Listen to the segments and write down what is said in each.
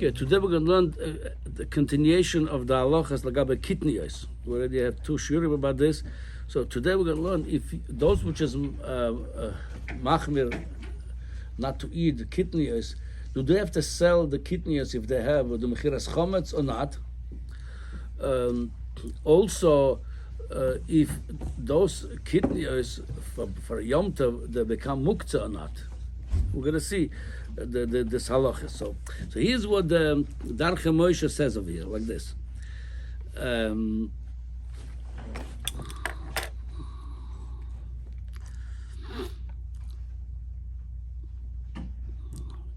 Okay, today we're going to learn the continuation of the halachas lagabe kitniyos. We already have 2 shiurim about this. So today we're going to learn if those which is machmir not to eat kitniyos, do they have to sell the kitniyos if they have the mechiras chometz or not? Also, if those kitniyos for Yom Tov they become muktzah or not. We're going to see this halacha. So here's what the Darche Moshe says over here, like this.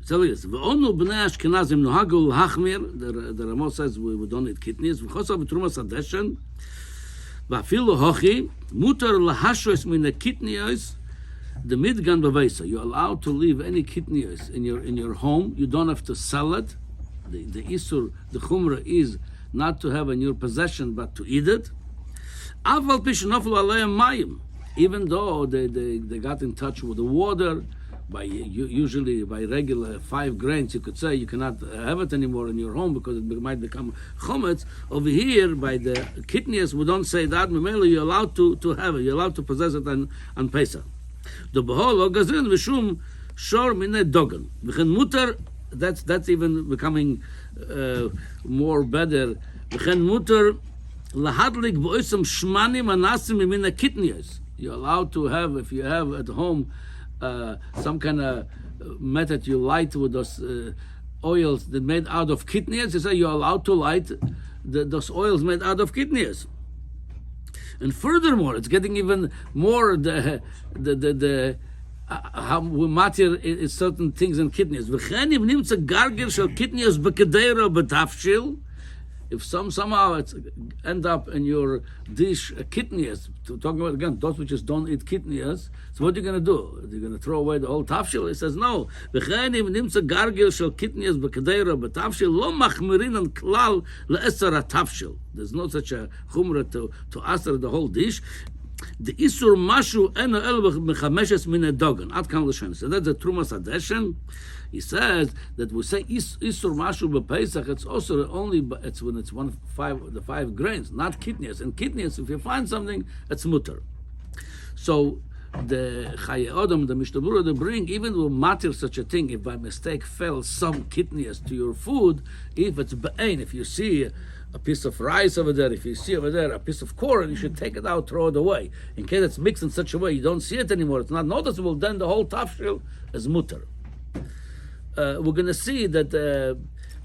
So yes, v'onu b'nei Ashkenazim nohagul hachmir. The Ramo says we don't eat kidneys. V'chosav v'trumas adeshen. V'afilu hochi mutar lahashos min kidneys. The midgan b'veisa. You're allowed to leave any kidneys in your home. You don't have to sell it. The isur, the chumrah is not to have in your possession, but to eat it. Aval pishnoflu aleim mayim. Even though they got in touch with the water. Usually by regular 5 grains, you could say you cannot have it anymore in your home because it might become chometz. Over here, by the kidneys, we don't say that. Memela, you're allowed to have it. You're allowed to possess it on Pesach. The behol gazrin v'shum shor minei dogan v'chen mutar. That's even becoming more better. V'chen mutar lahadlik b'oisam shmanim anasim minei kidneys. You're allowed to have, if you have at home some kind of method you light with those oils that made out of kidneys. You say you're allowed to light those oils made out of kidneys. And furthermore, it's getting even more how we matter is certain things in kidneys. If somehow it's end up in your dish kidneys, talking about again those which just don't eat kidneys, so what are you going to do? Are you going to throw away the whole tafshil? He says no. There's no such a chumrah to aser the whole dish. The isur mashu eno el mechameshes min dogan. Ad kan l'shen. So that's the trumas adeshen. He says that we say isur mashu b'Pesach. It's also only it's when it's the 5 grains, not kidneys. And kidneys, if you find something, it's mutter. So the Chaye Odom, the Mishnah Berurah, they bring even will matter such a thing if by mistake fell some kidneys to your food. If it's be'ein, if you see a piece of rice over there, if you see over there a piece of corn, you should take it out, throw it away. In case it's mixed in such a way you don't see it anymore, it's not noticeable, then the whole tafshil is mutter. We're going to see that the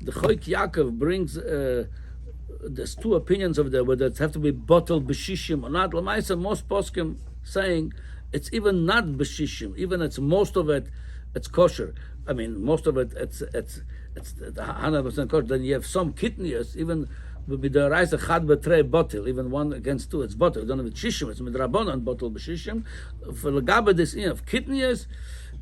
Choik Yaakov brings there's 2 opinions over there, whether it have to be bottled b'shishim or not. L'maisa, most poskim saying it's even not b'shishim, even it's most of it, it's kosher. I mean, most of it, it's 100% kosher. Then you have some kidneys, even with the rice chad betrei bottle, even 1 against 2, it's bottle. You don't have it shishim, it's midrabanan bottle b'shishim. For the gabe this of kidneys,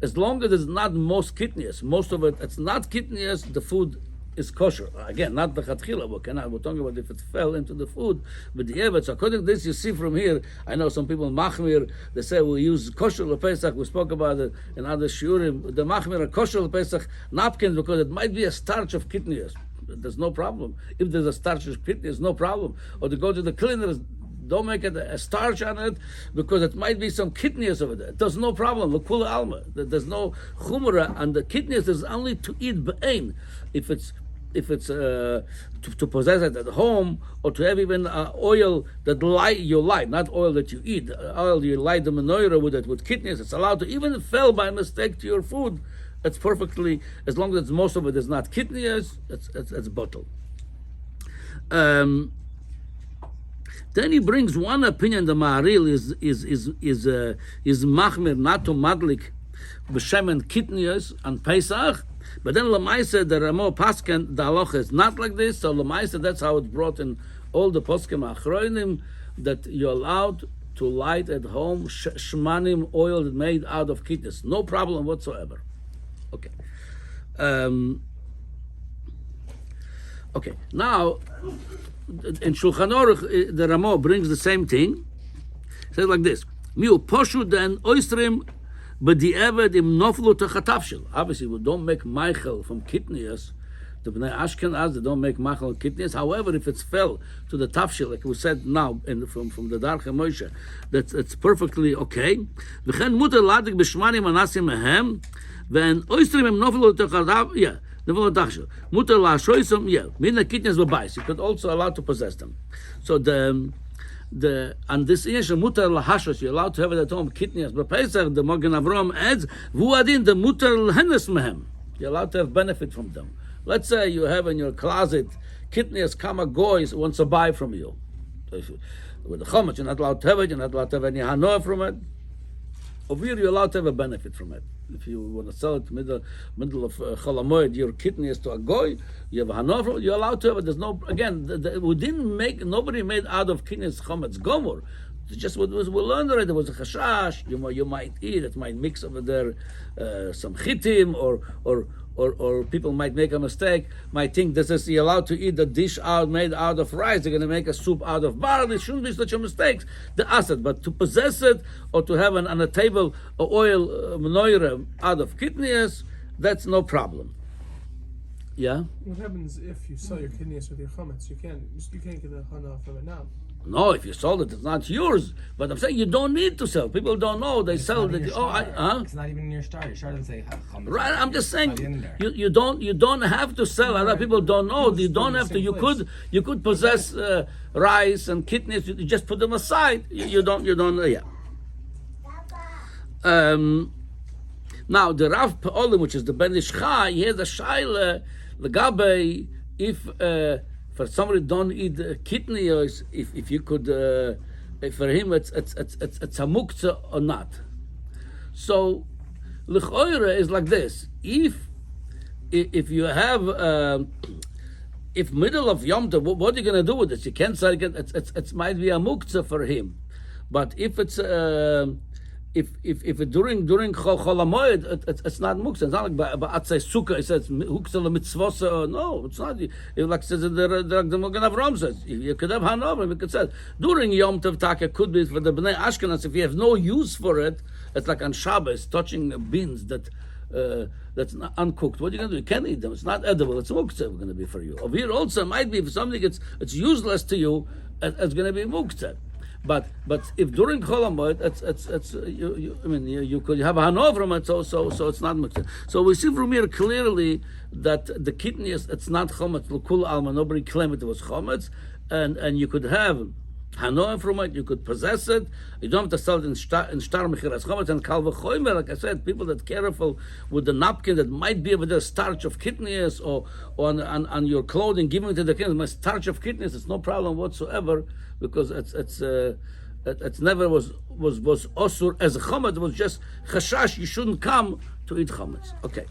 as long as it's not most kidneys, most of it, it's not kidneys, the food is kosher. Again, not the chatchila, we're talking about if it fell into the food. But the evet, so according to this, you see from here, I know some people machmir, they say we use kosher lePesach. We spoke about it in other shiurim. The machmir are kosher lePesach napkins because it might be a starch of kidneys. There's no problem. If there's a starch of kidneys, no problem. Or to go to the cleaners, don't make it a starch on it because it might be some kidneys over there. There's no problem. L'kula alma. There's no chumrah on the kidneys. There's only to eat be'ein. If it's to possess it at home, or to have even oil that you light, not oil that you eat, oil you light the menorah with it, with kidneys, it's allowed to, even if it fell by mistake to your food, it's perfectly, as long as most of it is not kidneys, it's bottled. Then he brings one opinion, the Maharil is machmir not to madlik b'shemen kidneys on Pesach. But then Lamaisa, the Ramo Paskan, the halacha is not like this. So Lamaisa, that's how it's brought in all the poskim achronim, that you're allowed to light at home shmanim oil made out of kidneys, no problem whatsoever. Okay. Okay. Now, in Shulchan Aruch, the Ramo brings the same thing. It says like this: Miu poshu den oistrim. But the eved im noflu to chatavshil. Obviously, we don't make Michael from kidneys. The Bnei Ashkenaz, they don't make machal kitniyos. However, if it's fell to the tafshil, like we said now from the Darche Moshe, it's perfectly okay. V'chen muter ladik b'shmanim anasim mehem, v'en oistrim em nofel utechadav, muter la'ashoisam, mina kitniyos b'bayis. You could also allow to possess them. So and this issue muter lahashos, you're allowed to have it at home. Kitniyos b'Pesach, the Magen Avraham adds vuadin the muter l'henes mehem. You're allowed to have benefit from them. Let's say you have in your closet kitniyos kama goys wants to buy from you. With the chometz, you're not allowed to have it. You're not allowed to have any hanoah from it. Over here, you're allowed to have a benefit from it. If you want to sell it middle of Chol HaMoed, your kitniyos to a goy, you have a hanoah from it. You're allowed to have it. There's no, again, nobody made out of kitniyos chometz gomor. It's just what we learned already. There was a chashash. You might eat. It might mix over there some chitim, or people might make a mistake. Might think you're allowed to eat a dish made out of rice. They're going to make a soup out of barley. It shouldn't be such a mistake. The asset, but to possess it or to have on a table oil menorah out of kitniyos, that's no problem. Yeah. What happens if you sell your kidneys with your chametz? You can't get a hana from it now. No, if you sold it, it's not yours. But I'm saying you don't need to sell. People don't know. They sell it. It's not even in your star. Your star doesn't say chametz. Right. I'm just saying you don't have to sell. Other people don't know. You don't have to. You could possess rice and kidneys. You just put them aside. You don't. Yeah. Now the Rav Peolim, which is the Ben Ish Chai, he has a shaila legabe if. For somebody don't eat kitniyos, if you could, for him it's a muktzah or not. So l'choira is like this: if you have if middle of Yom Tov, what are you going to do with this? You can't say it might be a muktzah for him, but if it's if during Chol HaMoed, it's not muktzah. It's not like ba'atzei sukkah. It says muktzah l'mitzvos. No, it's not. It like says the Magen Avraham says you could have hanoah. We could say during Yom Tov Taka could be for the Bnei Ashkenaz. If you have no use for it, it's like on Shabbos touching beans that's not uncooked. What are you going to do? You can't eat them. It's not edible. It's muktzah going to be for you. Over here also might be if something it's useless to you, it's going to be muktzah. But if during Chol HaMoed, you could have a hanoah from it, so it's not muktzah. So we see from here clearly that the kitniyos, it's not chometz l'kul alma. Nobody claimed it was chometz, and you could have hanoah from it. You could possess it. You don't have to sell it in shtar mechiras chometz and kal v'chomer. Like I said, people that careful with the napkin that might be with the starch of kitniyos or on your clothing, giving it to the kids. My starch of kitniyos, it's no problem whatsoever. Because it's never was osur as a chometz. It was just chashash. You shouldn't come to eat chometz. Okay.